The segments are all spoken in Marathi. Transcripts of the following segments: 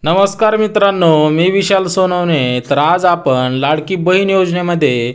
नमस्कार मित्रांनो, मी विशाल सोनवणे. तर आज आपण लाडकी बहीण योजनेमध्ये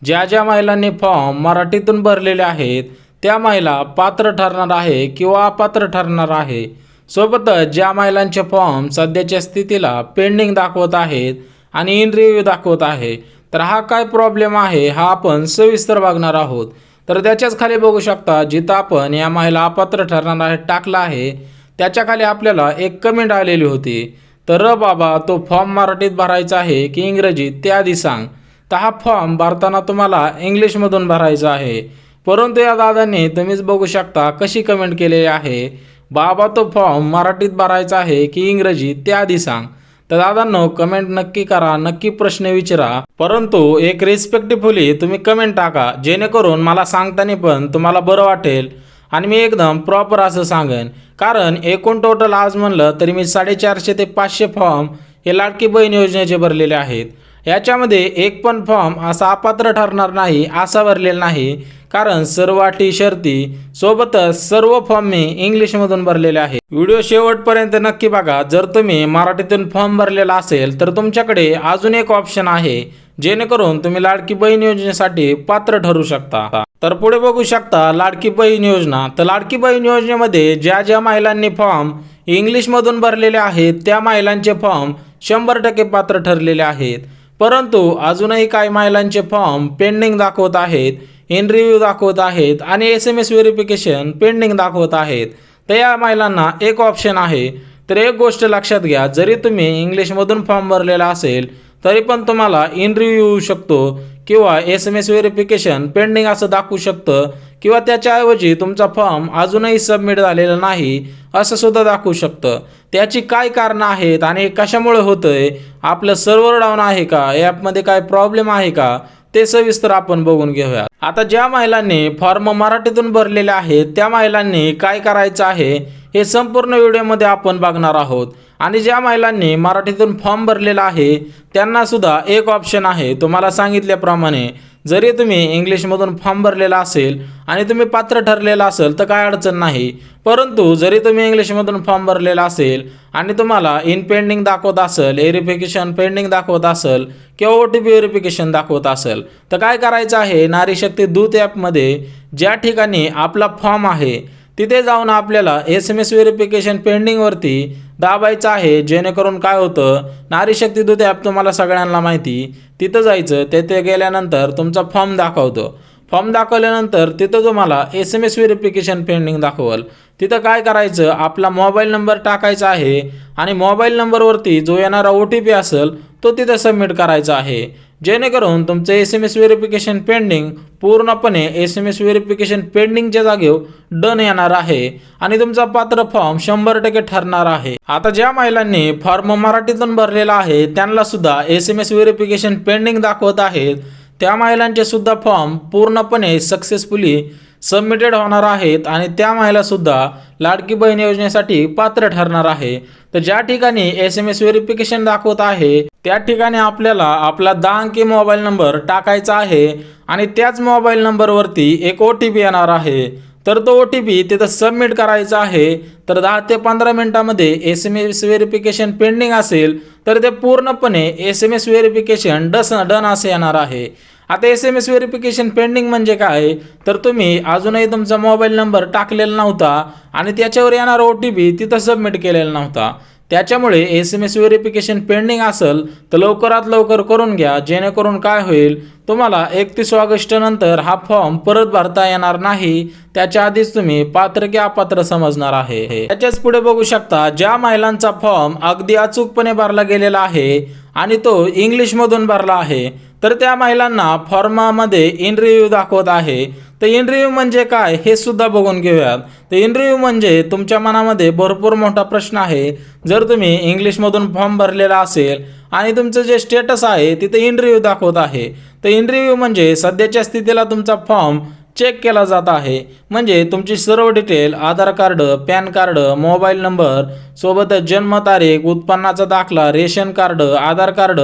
ज्या ज्या महिलांनी फॉर्म मराठीतून भरलेले आहेत त्या महिला पात्र ठरणार आहे किंवा अपात्र ठरणार आहे. सोबतच ज्या महिलांचे फॉर्म सध्याच्या स्थितीला पेंडिंग दाखवत आहेत आणि इन रिव्ह्यू दाखवत आहे, तर हा काय प्रॉब्लेम आहे हा आपण सविस्तर बघणार आहोत. तर त्याच्याच खाली बघू शकता, जिथं आपण या महिला अपात्र ठरणार आहे टाकला आहे त्याच्या खाली आपल्याला एक कमेंट आलेली होती. तर बाबा, तो फॉर्म मराठीत भरायचा आहे की इंग्रजीत ते आधी सांग. तर हा फॉर्म भरताना तुम्हाला इंग्लिशमधून भरायचा आहे, परंतु या दादांनी तुम्हीच बघू शकता कशी कमेंट केलेली आहे, बाबा तो फॉर्म मराठीत भरायचा आहे की इंग्रजीत ते आधी सांग. तर दादांनो, कमेंट नक्की करा, नक्की प्रश्न विचारा, परंतु एक रिस्पेक्टफुली तुम्ही कमेंट टाका, जेणेकरून मला सांगताना पण तुम्हाला बरं वाटेल आणि मी एकदम प्रॉपर असं सांगेन. कारण एकूण टोटल आज म्हणलं तरी मी 450 ते 500 फॉर्म हे लाडकी बहीण योजनेचे भरलेले आहेत. याच्यामध्ये एक पण फॉर्म असा अपात्र ठरणार नाही असा भरलेला नाही, कारण सर्व अटी शर्ती सोबतच सर्व फॉर्म मी इंग्लिशमधून भरलेले आहे. व्हिडिओ शेवटपर्यंत नक्की बघा. जर तुम्ही मराठीतून फॉर्म भरलेला असेल तर तुमच्याकडे अजून एक ऑप्शन आहे, जेणेकरून तुम्ही लाडकी बहीण योजनेसाठी पात्र ठरू शकता. तर पुढे बघू शकता लाडकी बहीण योजना. तर लाडकी बहीण योजनेमध्ये ज्या ज्या महिलांनी फॉर्म इंग्लिशमधून भरलेले आहेत त्या महिलांचे फॉर्म 100% पात्र ठरलेले आहेत. परंतु अजूनही काही महिलांचे फॉर्म पेंडिंग दाखवत आहेत, इन रिव्ह्यू दाखवत आहेत आणि SMS व्हेरिफिकेशन पेंडिंग दाखवत आहेत. तर या महिलांना एक ऑप्शन आहे. तर एक गोष्ट लक्षात घ्या, जरी तुम्ही इंग्लिशमधून फॉर्म भरलेला असेल तरी पण तुम्हाला इन रिव्ह्यू येऊ शकतो किंवा SMS व्हेरिफिकेशन पेंडिंग असं दाखवू शकतं, किंवा त्याच्याऐवजी तुमचा फॉर्म अजूनही सबमिट झालेला नाही असं सुद्धा दाखवू शकतं. त्याची काय कारणं आहेत आणि कशामुळे होतंय, आपलं सर्व्हर डाऊन आहे का, ॲपमध्ये काय प्रॉब्लेम आहे का, ते सविस्तर आपण बघून घेऊया. आता ज्या महिलांनी फॉर्म मराठीतून भरलेले आहेत त्या महिलांनी काय करायचं आहे हे संपूर्ण व्हिडिओमध्ये आपण बघणार आहोत. आणि ज्या महिलांनी मराठीतून फॉर्म भरलेला आहे त्यांना सुद्धा एक ऑप्शन आहे. तुम्हाला सांगितल्याप्रमाणे जरी तुम्ही इंग्लिशमधून फॉर्म भरलेला असेल आणि तुम्ही पात्र ठरलेला असेल तर काय अडचण नाही, परंतु जरी तुम्ही इंग्लिशमधून फॉर्म भरलेला असेल आणि तुम्हाला इन पेंडिंग दाखवत असेल, व्हेरिफिकेशन पेंडिंग दाखवत असेल किंवा OTP व्हेरिफिकेशन दाखवत असेल, तर काय करायचं आहे, नारी शक्ती दूत ॲपमध्ये ज्या ठिकाणी आपला फॉर्म आहे तिथे जाऊन आपल्याला SMS व्हेरिफिकेशन पेंडिंगवरती दाबायचं आहे. जेणेकरून काय होतं, नारी शक्ती दूत ॲप तुम्हाला सगळ्यांना माहिती, तिथं जायचं, तिथे गेल्यानंतर तुमचा फॉर्म दाखवतो. फॉर्म दाखवल्यानंतर तिथं तुम्हाला SMS व्हेरिफिकेशन पेंडिंग दाखवल. तिथं काय करायचं, आपला मोबाईल नंबर टाकायचा आहे आणि मोबाईल नंबरवरती जो येणारा OTP असेल तो तिथं सबमिट करायचा आहे, जेणेकरून तुमचं SMS व्हेरिफिकेशन पेंडिंग पूर्णपणे SMS व्हेरिफिकेशन पेंडिंगच्या जागेवर डन येणार आहे आणि तुमचा पात्र फॉर्म 100% ठरणार आहे. आता ज्या महिलांनी फॉर्म मराठीतून भरलेला आहे त्यांना सुद्धा SMS व्हेरिफिकेशन पेंडिंग दाखवत आहेत, त्या महिलांचे सुद्धा फॉर्म पूर्णपणे सक्सेसफुली सबमिटेड होणार आहेत आणि त्या महिलासुद्धा लाडकी बहीण योजनेसाठी पात्र ठरणार आहे. तर ज्या ठिकाणी SMS व्हेरिफिकेशन दाखवत आहे त्या ठिकाणी आपल्याला आपला 10 अंकी मोबाईल नंबर टाकायचा आहे आणि त्याच मोबाईल नंबरवरती एक OTP येणार आहे. तर तो OTP तिथं सबमिट करायचा आहे. तर 10 ते 15 मिनिटामध्ये SMS व्हेरिफिकेशन पेंडिंग असेल तर ते पूर्णपणे SMS व्हेरिफिकेशन डन असे येणार आहे. आता SMS व्हेरिफिकेशन पेंडिंग म्हणजे काय, तर तुम्ही अजूनही तुमचा मोबाईल नंबर टाकलेला नव्हता आणि त्याच्यावर येणारा OTP तिथं सबमिट केलेला नव्हता, त्याच्यामुळे SMS व्हेरिफिकेशन पेंडिंग असेल तर लवकरात लवकर करून घ्या. जेणेकरून काय होईल, तुम्हाला 31 ऑगस्ट नंतर हा फॉर्म परत भरता येणार नाही, त्याच्या आधीच तुम्ही पात्र की अपात्र समजणार आहे. त्याच्याच पुढे बघू शकता, ज्या महिलांचा फॉर्म अगदी अचूकपणे भरला गेलेला आहे आणि तो इंग्लिशमधून भरला आहे तर त्या महिलांना फॉर्मामध्ये इन रिव्ह्यू दाखवत आहे. तर इन रिव्ह्यू म्हणजे काय हे सुद्धा बघून घेऊयात. तर इन रिव्ह्यू म्हणजे तुमच्या मनामध्ये भरपूर मोठा प्रश्न आहे. जर तुम्ही इंग्लिशमधून फॉर्म भरलेला असेल आणि तुमचं जे स्टेटस आहे तिथे इन रिव्ह्यू दाखवत आहे, तर इन रिव्ह्यू म्हणजे सध्याच्या स्थितीला तुमचा फॉर्म चेक केला जात आहे. म्हणजे तुमची सर्व detail, Aadhaar card, PAN card, mobile number सोबतच जन्मतारीख, उत्पन्नाचा दाखला, रेशन कार्ड, आधार कार्ड,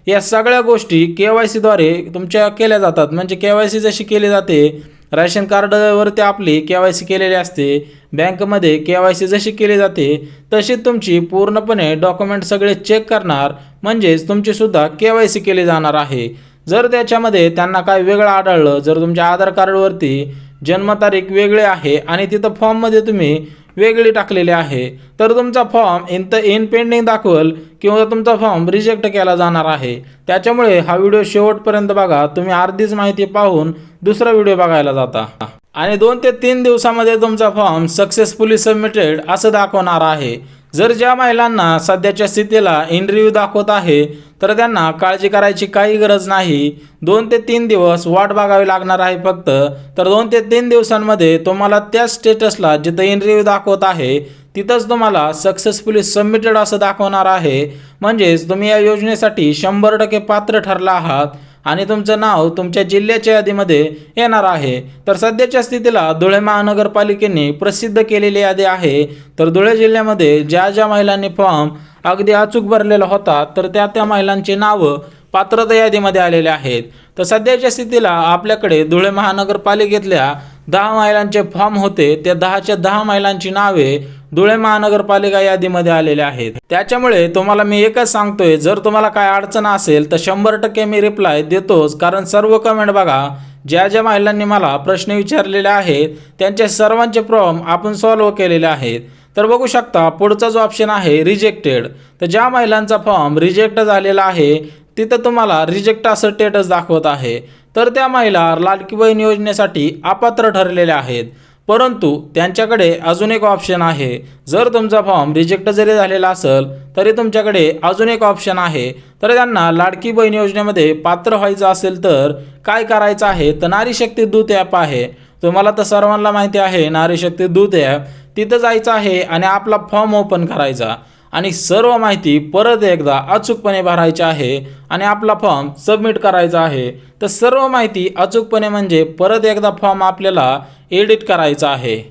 या सगळ्या गोष्टी KYC द्वारे तुमच्या केल्या जातात. म्हणजे KYC जशी केली जाते रेशन कार्डवरती आपली KYC केलेली असते, बँकेमध्ये KYC जशी केली जाते तशी तुमची पूर्णपणे डॉक्युमेंट सगळे चेक करणार, म्हणजेच तुमचीसुद्धा KYC केली जाणार आहे. जर त्याच्यामध्ये त्यांना काय वेगळं आढळलं, जर तुमच्या आधार कार्डवरती जन्मतारीख वेगळी आहे आणि तिथं फॉर्ममध्ये तुम्ही वेगळी टाकलेली आहे, तर तुमचा फॉर्म इन पेंडिंग दाखवेल किंवा तुमचा फॉर्म रिजेक्ट केला जाणार आहे. त्याच्यामुळे हा व्हिडिओ शेवटपर्यंत बघा. तुम्ही अर्धीच माहिती पाहून दुसरा व्हिडिओ बघायला जाता आणि 2 ते 3 दिवसामध्ये तुमचा फॉर्म सक्सेसफुली सबमिटेड असं दाखवणार आहे. जर ज्या महिलांना सध्याच्या स्थितीला इंटरव्ह्यू दाखवत आहे तर त्यांना काळजी करायची काही गरज नाही. 2 ते 3 दिवस वाट बघावी लागणार आहे फक्त. तर 2 ते 3 दिवसांमध्ये तुम्हाला त्या स्टेटसला जिथं इंटरव्ह्यू दाखवत आहे तिथंच तुम्हाला सक्सेसफुली सबमिटेड असं दाखवणार आहे. म्हणजेच तुम्ही या योजनेसाठी 100% पात्र ठरला आहात आणि तुमचं नाव तुमच्या जिल्ह्याच्या यादीमध्ये येणार आहे. तर सध्याच्या स्थितीला धुळे महानगरपालिकेने प्रसिद्ध केलेली यादी आहे. तर धुळे जिल्ह्यामध्ये ज्या ज्या महिलांनी फॉर्म अगदी अचूक भरलेला होता तर त्या महिलांची नावं पात्रता यादीमध्ये आलेले आहेत. तर सध्याच्या स्थितीला आपल्याकडे धुळे महानगरपालिकेतल्या 10 महिलांचे फॉर्म होते. त्या 10च्या 10 महिलांची नावे धुळे महानगरपालिका यादीमध्ये आलेले आहेत. त्याच्यामुळे तुम्हाला मी एकच सांगतोय, जर तुम्हाला काय अडचण असेल तर 100% मी रिप्लाय देतोच. कारण सर्व कमेंट बघा, ज्या ज्या महिलांनी मला प्रश्न विचारलेले आहेत त्यांचे सर्वांचे प्रॉब्लेम आपण सॉल्व्ह केलेले आहेत. तर बघू शकता पुढचा जो ऑप्शन आहे रिजेक्टेड. तर ज्या महिलांचा फॉर्म रिजेक्ट झालेला आहे तिथं तुम्हाला रिजेक्ट असं स्टेटस दाखवत आहे. तर त्या महिला लाडकी बहीण योजनेसाठी अपात्र ठरलेल्या आहेत. परंतु त्यांच्याकडे अजून एक ऑप्शन आहे. जर तुमचा फॉर्म रिजेक्ट जरी झालेला असेल तरी तुमच्याकडे अजून एक ऑप्शन आहे. तर त्यांना लाडकी बहीण योजनेमध्ये पात्र व्हायचं असेल तर काय करायचं आहे, तर नारी शक्ती दूत ॲप आहे. तुम्हाला तर सर्वांना माहिती आहे नारी शक्ती दूत ॲप. तिथं जायचं आहे आणि आपला फॉर्म ओपन करायचा आणि सर्व माहिती परत एकदा अचूकपणे भरायची आहे आणि आपला फॉर्म सबमिट करायचा आहे. तर सर्व माहिती अचूकपणे म्हणजे परत एकदा फॉर्म आपल्याला एडिट करायचा आहे.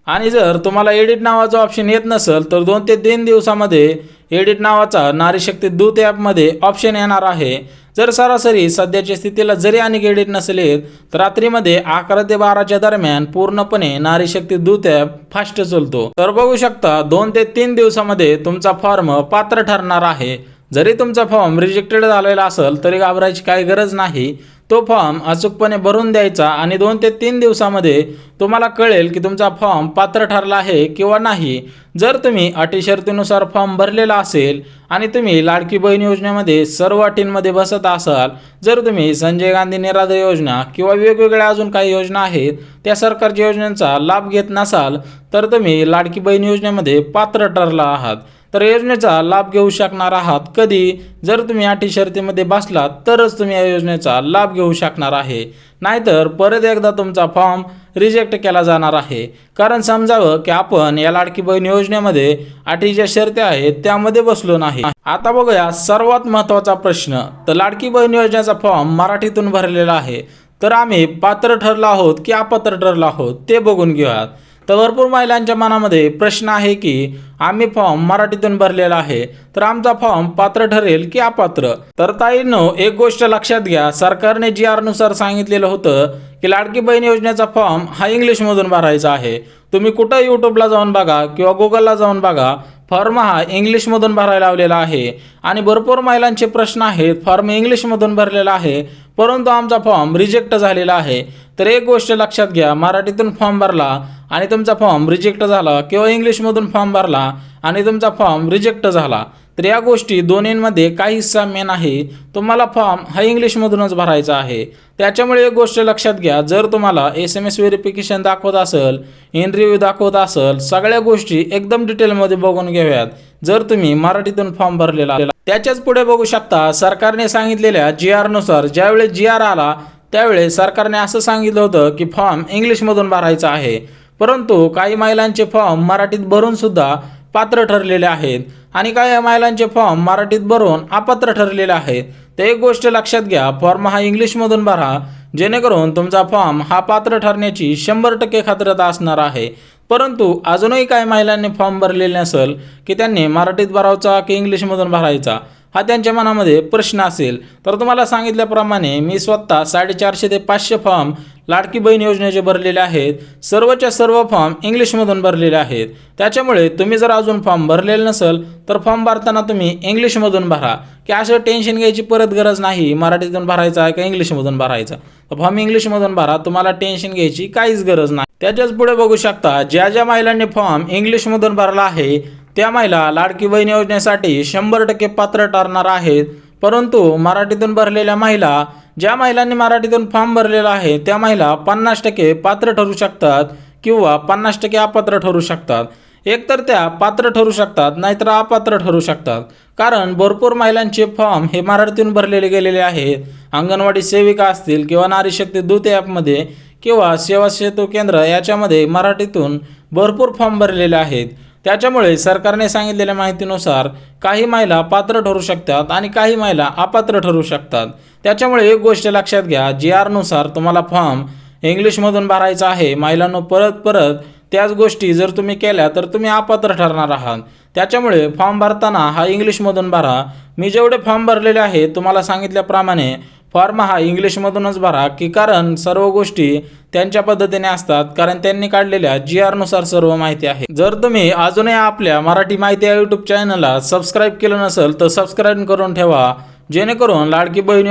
आणि जर तुम्हाला एडिट नावाचा ऑप्शन येत नसेल तर 2 ते 3 दिवसामध्ये एडिट नावाचा नारी शक्ती दूत ॲपमध्ये ऑप्शन येणार आहे. जर सरासरी सध्याच्या स्थितीला जरी आणि एडिट नसेल येत तर रात्रीमध्ये 11 ते 12च्या दरम्यान पूर्णपणे नारी शक्ती दूत ॲप फास्ट चालतो. तर बघू शकता 2 ते 3 दिवसामध्ये तुमचा फॉर्म पात्र ठरणार आहे. जरी तुमचा फॉर्म रिजेक्टेड झालेला असेल तरी घाबरायची काही गरज नाही. तो फॉर्म अचूकपणे भरून द्यायचा आणि 2 ते 3 दिवसामध्ये तुम्हाला कळेल की तुमचा फॉर्म पात्र ठरला आहे किंवा नाही. जर तुम्ही अटी शर्तीनुसार फॉर्म भरलेला असेल आणि तुम्ही लाडकी बहीण योजनेमध्ये सर्व अटींमध्ये बसत असाल, जर तुम्ही संजय गांधी निराधार योजना किंवा वेगवेगळ्या अजून काही योजना आहेत त्या सरकारच्या योजनांचा लाभ घेत नसाल तर तुम्ही लाडकी बहीण योजनेमध्ये पात्र ठरला आहात. तर योजनेचा लाभ घेऊ शकणार आहात कधी, जर तुम्ही अटी शर्तीमध्ये बसलात तरच तुम्ही या योजनेचा लाभ घेऊ शकणार आहे. नाहीतर परत एकदा तुमचा फॉर्म रिजेक्ट केला जाणार आहे. कारण समजावं की आपण या लाडकी बहीण योजनेमध्ये अटी ज्या शर्ती आहेत त्यामध्ये बसलो नाही. आता बघूया सर्वात महत्त्वाचा प्रश्न. तर लाडकी बहीण योजनेचा फॉर्म मराठीतून भरलेला आहे, तर आम्ही पात्र ठरलो आहोत की अपात्र ठरलो आहोत ते बघून घेऊयात. तर भरपूर महिलांच्या मनामध्ये प्रश्न आहे की आम्ही फॉर्म मराठीतून भरलेला आहे तर आमचा फॉर्म पात्र ठरेल की अपात्र. तर ताईंनो, एक गोष्ट लक्षात घ्या, सरकारने GR नुसार सांगितलेलं होतं की लाडकी बहीण योजनेचा फॉर्म हा इंग्लिशमधून भरायचा आहे. तुम्ही कुठं यूट्यूबला जाऊन बघा किंवा गुगलला जाऊन बघा, फॉर्म हा इंग्लिशमधून भरायला लावलेला आहे. आणि भरपूर महिलांचे प्रश्न आहेत, फॉर्म इंग्लिशमधून भरलेला आहे परंतु आमचा फॉर्म रिजेक्ट झालेला आहे. तर एक गोष्ट लक्षात घ्या, मराठीतून फॉर्म भरला आणि तुमचा फॉर्म रिजेक्ट झाला किंवा इंग्लिशमधून फॉर्म भरला आणि तुमचा फॉर्म रिजेक्ट झाला तर या गोष्टी दोन्हींमध्ये काही साम्य नाही. तुम्हाला फॉर्म हा इंग्लिशमधूनच भरायचा आहे. त्याच्यामुळे एक गोष्ट लक्षात घ्या, जर तुम्हाला SMS व्हेरिफिकेशन दाखवत असेल, इंटरव्ह्यू दाखवत असेल, सगळ्या गोष्टी एकदम डिटेलमध्ये बघून घेऊयात जर तुम्ही मराठीतून फॉर्म भरलेला. त्याच्याच पुढे बघू शकता सरकारने सांगितलेल्या GR नुसार ज्यावेळेस GR आला त्यावेळेस सरकारने असं सांगितलं होतं की फॉर्म इंग्लिशमधून भरायचा आहे. परंतु काही महिलांचे फॉर्म मराठीत भरून सुद्धा पात्र ठरलेले आहेत आणि काही महिलांचे फॉर्म मराठीत भरून अपात्र ठरलेले आहेत. तर एक गोष्ट लक्षात घ्या, फॉर्म हा इंग्लिशमधून भरा जेणेकरून तुमचा फॉर्म हा पात्र ठरण्याची 100% खात्रीता असणार आहे. परंतु अजूनही काही महिलांनी फॉर्म भरलेले नसेल की त्यांनी मराठीत भरायचा की इंग्लिशमधून भरायचा हा त्यांच्या मनामध्ये प्रश्न असेल तर तुम्हाला सांगितल्याप्रमाणे मी स्वतः 450 ते 500 फॉर्म लाडकी बहीण योजनेचे भरलेले आहेत. सर्वच्या सर्व फॉर्म इंग्लिशमधून भरलेले आहेत. त्याच्यामुळे तुम्ही जर अजून फॉर्म भरलेले नसेल तर फॉर्म भरताना तुम्ही इंग्लिशमधून भरा, की असं टेन्शन घ्यायची परत गरज नाही मराठीतून भरायचा आहे का इंग्लिशमधून भरायचा. तर फॉर्म इंग्लिशमधून भरा, तुम्हाला टेन्शन घ्यायची काहीच गरज नाही. त्याच्याच पुढे बघू शकता ज्या ज्या महिलांनी फॉर्म इंग्लिशमधून भरला आहे त्या महिला लाडकी बहीण योजनेसाठी 100% पात्र ठरणार आहेत. परंतु मराठीतून भरलेल्या महिला, ज्या महिलांनी मराठीतून फॉर्म भरलेला आहे त्या महिला 50% पात्र ठरू शकतात किंवा 50% अपात्र ठरू शकतात. एकतर त्या पात्र ठरू शकतात नाहीतर अपात्र ठरू शकतात. कारण भरपूर महिलांचे फॉर्म हे मराठीतून भरलेले गेलेले आहेत. अंगणवाडी सेविका असतील किंवा नारी शक्ती दूत ॲपमध्ये किंवा सेवा सेतू केंद्र याच्यामध्ये मराठीतून भरपूर फॉर्म भरलेले आहेत. त्याच्यामुळे सरकारने सांगितलेल्या माहितीनुसार काही महिला पात्र ठरू शकतात आणि काही महिला अपात्र ठरू शकतात. त्याच्यामुळे एक गोष्ट लक्षात घ्या, GR नुसार तुम्हाला फॉर्म इंग्लिशमधून भरायचा आहे. महिलांनो परत त्याच गोष्टी जर तुम्ही केल्या तर तुम्ही अपात्र ठरणार आहात. त्याच्यामुळे फॉर्म भरताना हा इंग्लिशमधून भरा. मी जेवढे फॉर्म भरलेले आहे तुम्हाला सांगितल्याप्रमाणे फॉर्म हा इंग्लिशमधूनच भरा, की कारण सर्व गोष्टी त्यांच्या पद्धतीने असतात, कारण त्यांनी काढलेल्या GR नुसार सर्व माहिती आहे. जर तुम्ही अजूनही आपल्या मराठी माहिती या यूट्यूब चॅनलला सबस्क्राईब केलं नसेल तर सबस्क्राईब करून ठेवा, जेणेकरून लाडकी बहीण